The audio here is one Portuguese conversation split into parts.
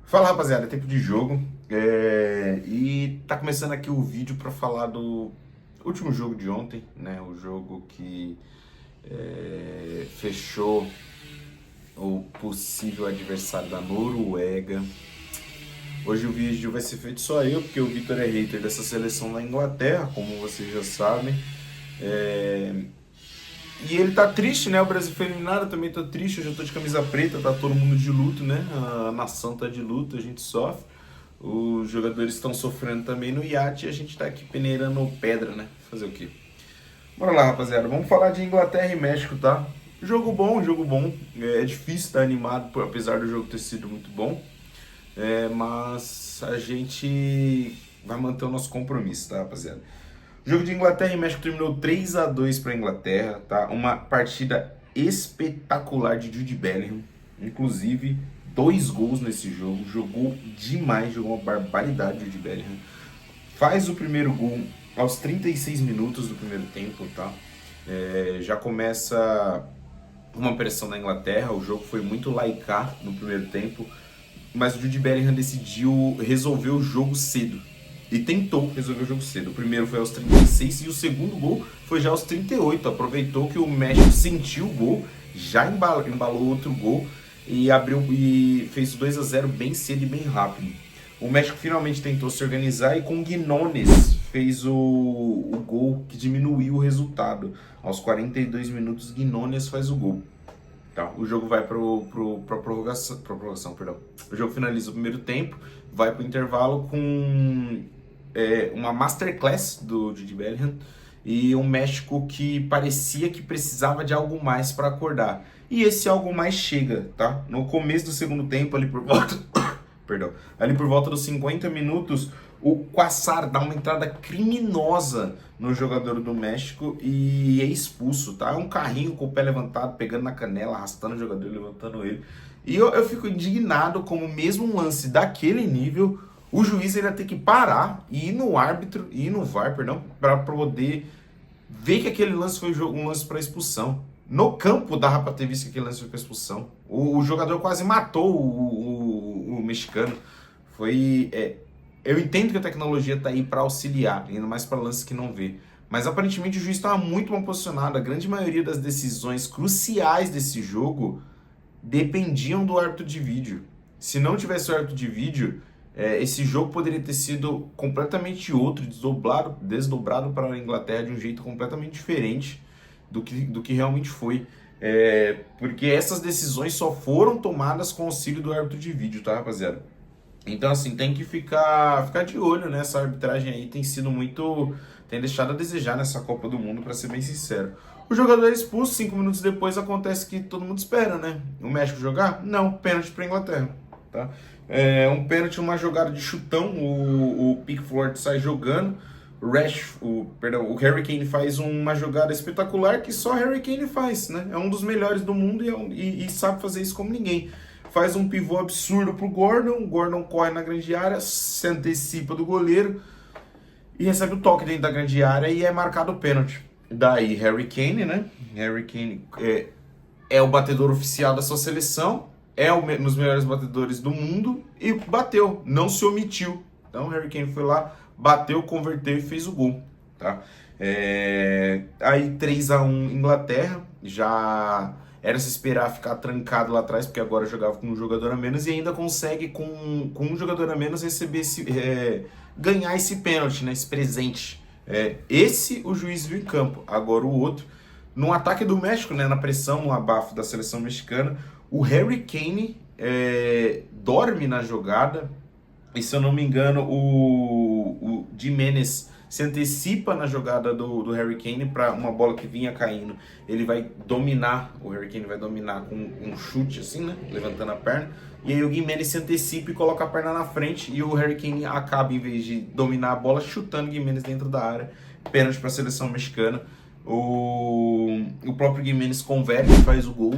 Fala rapaziada, é tempo de jogo e tá começando aqui o vídeo para falar do último jogo de ontem, né? O jogo que fechou o possível adversário da Noruega. Hoje o vídeo vai ser feito só eu, porque o Vitor é hater dessa seleção da Inglaterra, como vocês já sabem. É, E ele tá triste, né? O Brasil foi eliminado, eu também tô triste, eu já tô de camisa preta, tá todo mundo de luto, né? A nação tá de luto, a gente sofre. Os jogadores estão sofrendo também no iate e a gente tá aqui peneirando pedra, né? Fazer o quê? Bora lá, rapaziada. Vamos falar de Inglaterra e México, tá? Jogo bom, jogo bom. É difícil estar animado, apesar do jogo ter sido muito bom. Mas a gente vai manter o nosso compromisso, tá, rapaziada? O jogo de Inglaterra e México terminou 3-2 para a Inglaterra, tá? Uma partida espetacular de Jude Bellingham, inclusive 2 gols nesse jogo, jogou demais, jogou uma barbaridade Jude Bellingham. Faz o primeiro gol aos 36 minutos do primeiro tempo, tá? Já começa uma pressão na Inglaterra, o jogo foi muito laicar no primeiro tempo, mas o Jude Bellingham decidiu resolver o jogo cedo. E tentou resolver o jogo cedo. O primeiro foi aos 36 e o segundo gol foi já aos 38. Aproveitou que o México sentiu o gol, já embalou outro gol e abriu e fez 2-0 bem cedo e bem rápido. O México finalmente tentou se organizar e com Guinones fez o gol que diminuiu o resultado. Aos 42 minutos, Guinones faz o gol. Tá, o jogo vai pra prorrogação, perdão. O jogo finaliza o primeiro tempo, vai pro intervalo com uma masterclass do Jude Bellingham e um México que parecia que precisava de algo mais para acordar. E esse algo mais chega, tá? No começo do segundo tempo, ali por volta, perdão, ali por volta dos 50 minutos, o Quasar dá uma entrada criminosa no jogador do México e é expulso, tá? É um carrinho com o pé levantado, pegando na canela, arrastando o jogador, levantando ele. E eu fico indignado como mesmo um lance daquele nível, o juiz ele ia ter que parar e ir no árbitro, e ir no VAR, perdão, para poder ver que aquele lance foi um lance para expulsão. No campo dava para ter visto que aquele lance foi para expulsão. O jogador quase matou o mexicano. Foi. Eu entendo que a tecnologia está aí para auxiliar, ainda mais para lances que não vê. Mas aparentemente o juiz estava muito mal posicionado. A grande maioria das decisões cruciais desse jogo dependiam do árbitro de vídeo. Se não tivesse o árbitro de vídeo, esse jogo poderia ter sido completamente outro, desdobrado para a Inglaterra de um jeito completamente diferente do que realmente foi. Porque essas decisões só foram tomadas com auxílio do árbitro de vídeo, tá, rapaziada? Então, assim, tem que ficar de olho, né? Essa arbitragem aí tem sido muito. Tem deixado a desejar nessa Copa do Mundo, para ser bem sincero. O jogador é expulso, 5 minutos depois acontece que todo mundo espera, né? O México jogar? Não, pênalti para Inglaterra, tá? Um pênalti, uma jogada de chutão, o Pickford sai jogando, o Harry Kane faz uma jogada espetacular que só Harry Kane faz, né? É um dos melhores do mundo e sabe fazer isso como ninguém. Faz um pivô absurdo pro Gordon, o Gordon corre na grande área, se antecipa do goleiro e recebe o toque dentro da grande área e é marcado o pênalti. Daí Harry Kane, né? Harry Kane é o batedor oficial da sua seleção, um dos melhores batedores do mundo e bateu, não se omitiu. Então Harry Kane foi lá, bateu, converteu e fez o gol, tá? Aí 3-1 Inglaterra, já era se esperar ficar trancado lá atrás, porque agora jogava com um jogador a menos e ainda consegue com um jogador a menos receber ganhar esse pênalti, né, esse presente. Esse o juiz viu em campo, agora o outro. No ataque do México, né, na pressão, no abafo da seleção mexicana, o Harry Kane dorme na jogada e, se eu não me engano, o Giménez se antecipa na jogada do Harry Kane para uma bola que vinha caindo. Ele vai dominar, o Harry Kane vai dominar com um chute assim, né, levantando a perna. E aí o Giménez se antecipa e coloca a perna na frente e o Harry Kane acaba, em vez de dominar a bola, chutando o Giménez dentro da área. Pênalti para a seleção mexicana. O próprio Giménez converte, faz o gol,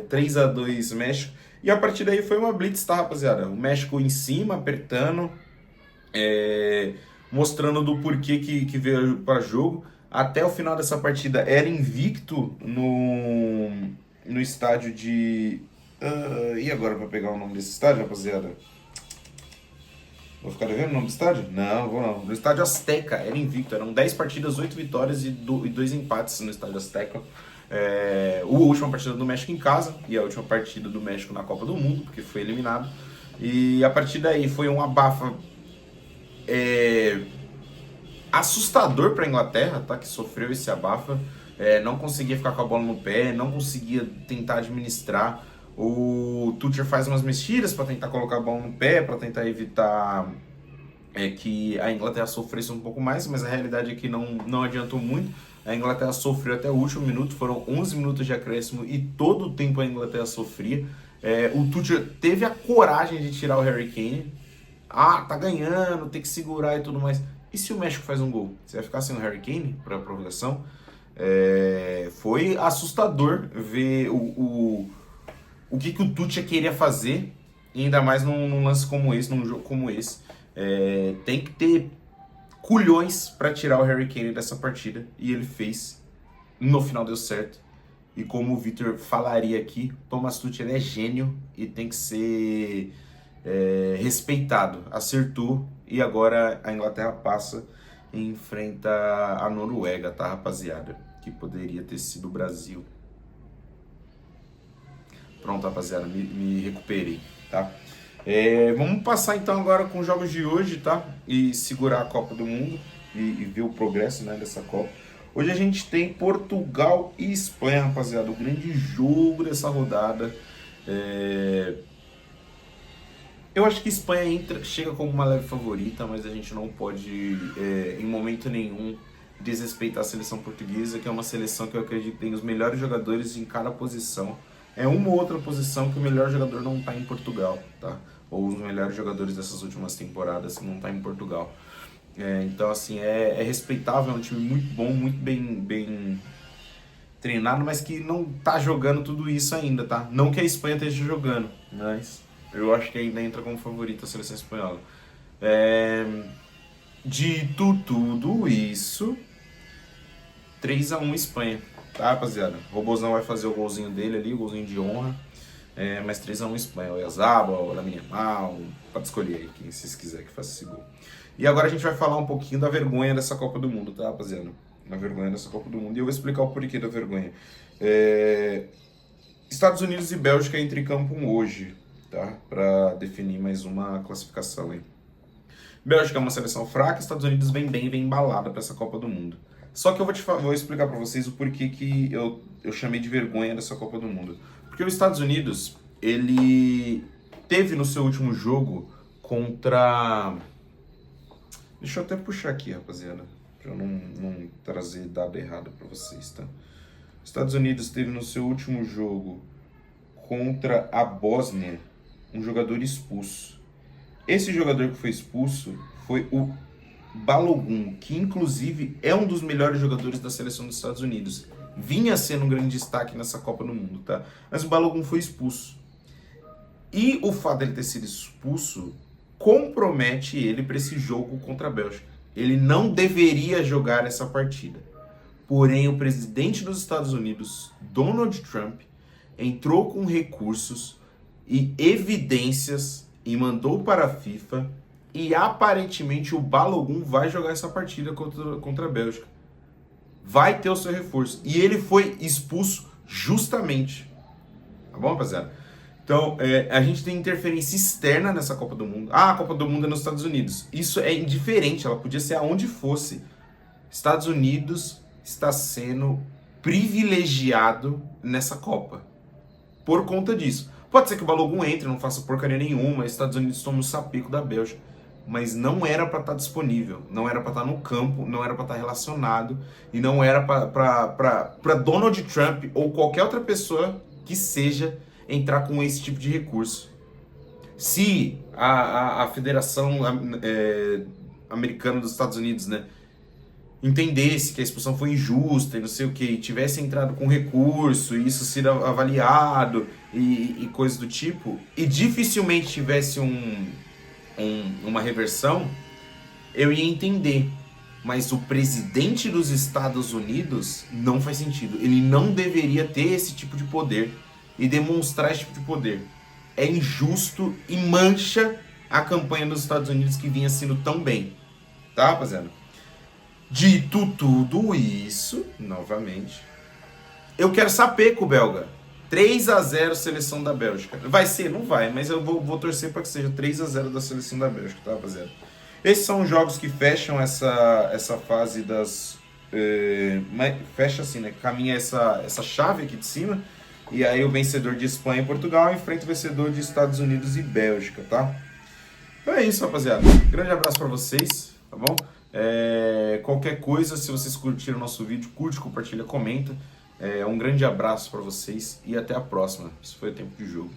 3-2 México. E a partir daí foi uma blitz, tá, rapaziada? O México em cima, apertando, mostrando do porquê que veio para jogo. Até o final dessa partida era invicto no estádio de... e agora para pegar o nome desse estádio, rapaziada? Vou ficar devendo o nome do estádio? Não, vou não. No estádio Azteca, era invicto. Eram 10 partidas, 8 vitórias e 2 empates no estádio Azteca. A última partida do México em casa e a última partida do México na Copa do Mundo, porque foi eliminado. E a partir daí foi um abafa assustador para a Inglaterra, tá? Que sofreu esse abafa. Não conseguia ficar com a bola no pé, não conseguia tentar administrar. O Tuchel faz umas mexidas para tentar colocar a bola no pé, para tentar evitar que a Inglaterra sofresse um pouco mais, mas a realidade é que não adiantou muito. A Inglaterra sofreu até o último minuto, foram 11 minutos de acréscimo e todo o tempo a Inglaterra sofria. O Tuchel teve a coragem de tirar o Harry Kane. Tá ganhando, tem que segurar e tudo mais. E se o México faz um gol? Você vai ficar sem o Harry Kane para a prorrogação? Foi assustador ver o que o Tuchel queria fazer, e ainda mais num lance como esse, num jogo como esse. Tem que ter culhões para tirar o Harry Kane dessa partida, e ele fez. No final deu certo. E como o Victor falaria aqui, Thomas Tuchel é gênio e tem que ser respeitado. Acertou, e agora a Inglaterra passa e enfrenta a Noruega, tá, rapaziada? Que poderia ter sido o Brasil. Pronto, rapaziada, me recuperei, tá? Vamos passar então agora com os jogos de hoje, tá? E segurar a Copa do Mundo e ver o progresso, né, dessa Copa. Hoje a gente tem Portugal e Espanha, rapaziada. O grande jogo dessa rodada. Eu acho que Espanha chega como uma leve favorita, mas a gente não pode, em momento nenhum, desrespeitar a seleção portuguesa, que é uma seleção que eu acredito que tem os melhores jogadores em cada posição. É uma ou outra posição que o melhor jogador não está em Portugal, tá? Ou os melhores jogadores dessas últimas temporadas não está em Portugal. Então, assim, é respeitável, é um time muito bom, muito bem treinado, mas que não tá jogando tudo isso ainda, tá? Não que a Espanha esteja jogando, mas eu acho que ainda entra como favorita a seleção espanhola. Dito tudo isso, 3-1 Espanha, tá, rapaziada? O Robozão vai fazer o golzinho dele ali, o golzinho de honra. Mas 3-1 Espanha, o Yazaba, o Lamine Yamal, pode escolher aí quem vocês quiserem que faça esse gol. E agora a gente vai falar um pouquinho da vergonha dessa Copa do Mundo, tá, rapaziada? Da vergonha dessa Copa do Mundo. E eu vou explicar o porquê da vergonha. Estados Unidos e Bélgica entram em campo hoje, tá? Pra definir mais uma classificação aí. Bélgica é uma seleção fraca, Estados Unidos vem embalada pra essa Copa do Mundo. Só que eu vou explicar pra vocês o porquê que eu chamei de vergonha dessa Copa do Mundo. Porque os Estados Unidos, ele teve no seu último jogo contra... Deixa eu até puxar aqui, rapaziada, pra eu não trazer dado errado pra vocês, tá? Os Estados Unidos teve no seu último jogo contra a Bósnia um jogador expulso. Esse jogador que foi expulso foi o Balogun, que inclusive é um dos melhores jogadores da seleção dos Estados Unidos. Vinha sendo um grande destaque nessa Copa do Mundo, tá? Mas o Balogun foi expulso. E o fato dele ter sido expulso compromete ele para esse jogo contra a Bélgica. Ele não deveria jogar essa partida. Porém, o presidente dos Estados Unidos, Donald Trump, entrou com recursos e evidências e mandou para a FIFA, e aparentemente o Balogun vai jogar essa partida contra a Bélgica. Vai ter o seu reforço. E ele foi expulso justamente. Tá bom, rapaziada? Então, a gente tem interferência externa nessa Copa do Mundo. A Copa do Mundo é nos Estados Unidos. Isso é indiferente, ela podia ser aonde fosse. Estados Unidos está sendo privilegiado nessa Copa. Por conta disso. Pode ser que o Balogun entre, não faça porcaria nenhuma, Estados Unidos tome o sapeco da Bélgica. Mas não era para estar disponível, não era para estar no campo, não era para estar relacionado, e não era para Donald Trump ou qualquer outra pessoa que seja entrar com esse tipo de recurso. Se a Federação Americana dos Estados Unidos, né, entendesse que a expulsão foi injusta e não sei o que, tivesse entrado com recurso e isso ser avaliado e coisas do tipo, e dificilmente tivesse uma reversão, eu ia entender. Mas o presidente dos Estados Unidos não faz sentido. Ele não deveria ter esse tipo de poder e demonstrar esse tipo de poder. É injusto e mancha a campanha nos Estados Unidos que vinha sendo tão bem. Tá, rapaziada? Dito tudo isso, novamente, eu quero sapeco, belga. 3-0 seleção da Bélgica. Vai ser? Não vai, mas eu vou torcer para que seja 3-0 da seleção da Bélgica, tá, rapaziada? Esses são os jogos que fecham essa fase das... fecha assim, né? Caminha essa chave aqui de cima. E aí o vencedor de Espanha e Portugal enfrenta o vencedor de Estados Unidos e Bélgica, tá? Então é isso, rapaziada. Grande abraço para vocês, tá bom? Qualquer coisa, se vocês curtiram o nosso vídeo, curte, compartilha, comenta. Um grande abraço para vocês e até a próxima. Isso foi o Tempo de Jogo.